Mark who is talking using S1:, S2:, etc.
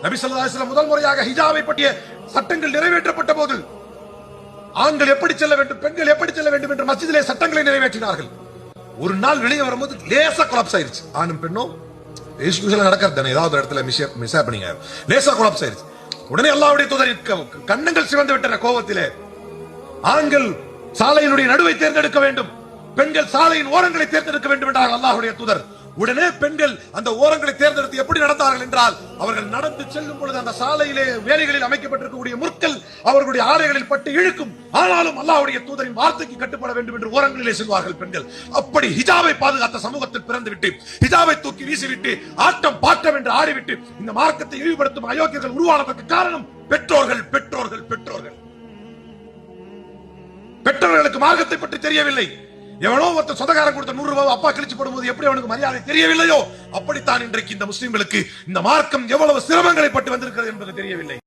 S1: நபி ஸல்லல்லாஹு அலைஹி வஸல்லம் முதல் முறையாக ஹிஜாபை பற்றிய சட்டங்கள் நிறைவேற்றப்பட்ட போது ஆண்கள் எப்படி செல்ல வேண்டும், பெண்கள் எப்படி செல்ல வேண்டும் என்று மஸ்ஜிதிலே சட்டங்களை நிறைவேற்றினார்கள். ஒரு நாள் வெளியே வரும்போது லேசா கொலாப்ஸ் ஆயிருச்சு. ஆணும் பெண்ணும் நடக்கிறது ஏதாவது இடத்துல மிஸ் பண்ணீங்க, லேசா கொலாப்ஸ் ஆயிருச்சு. உடனே அல்லாஹ்வுடைய தூதர் கண்ணங்கள் சிவந்து விட்டன கோபத்திலே. ஆண்கள் சாலையினுடைய நடுவை தேர்ந்தெடுக்க வேண்டும், பெண்கள் சாலையின் ஓரங்களை தேர்ந்தெடுக்க வேண்டும் என்றார் அல்லாஹ்வுடைய தூதர். உடனே பெண்கள் அந்த ஓரங்களை தேர்ந்தெடுத்து எப்படி நடந்தார்கள் என்றால், அவர்கள் நடந்து செல்லும் பொழுது அந்த சாலையிலே வேலைகளில் அமைக்கப்பட்டிருக்கக்கூடிய முற்கள் அவர்களுடைய ஆடைகளில் பட்டு இழுக்கும். ஆனாலும் அல்லாஹ்வுடைய தூதரின் வார்த்தைக்கு கட்டுப்பட வேண்டும் என்று ஓரங்களிலே செல்வார்கள் பெண்கள். அப்படி ஹிஜாபை பாதுகாத்த சமூகத்தில் பிறந்து விட்டு, ஹிஜாபை தூக்கி வீசிவிட்டு, ஆட்டம் பாட்டம் என்று ஆடிவிட்டு இந்த மார்க்கத்தை இழிவுபடுத்தும் அயோக்கியர்கள் உருவானதற்கு காரணம் பெற்றோர்கள் பெற்றோர்கள் பெற்றோர்கள். பெற்றோர்களுக்கு மார்க்கத்தை பற்றி தெரியவில்லை. எவனோ ஒருத்தர் சொந்தக்காரன் கொடுத்த 100 ரூபாய் அப்பா கிழிச்சு போடும்போது எப்படி அவனுக்கு மரியாதை தெரியவில்லையோ, அப்படித்தான் இன்றைக்கு இந்த முஸ்லிம்களுக்கு இந்த மார்க்கம் எவ்வளவு சிரமங்களை பட்டு வந்திருக்கிறது என்பது தெரியவில்லை.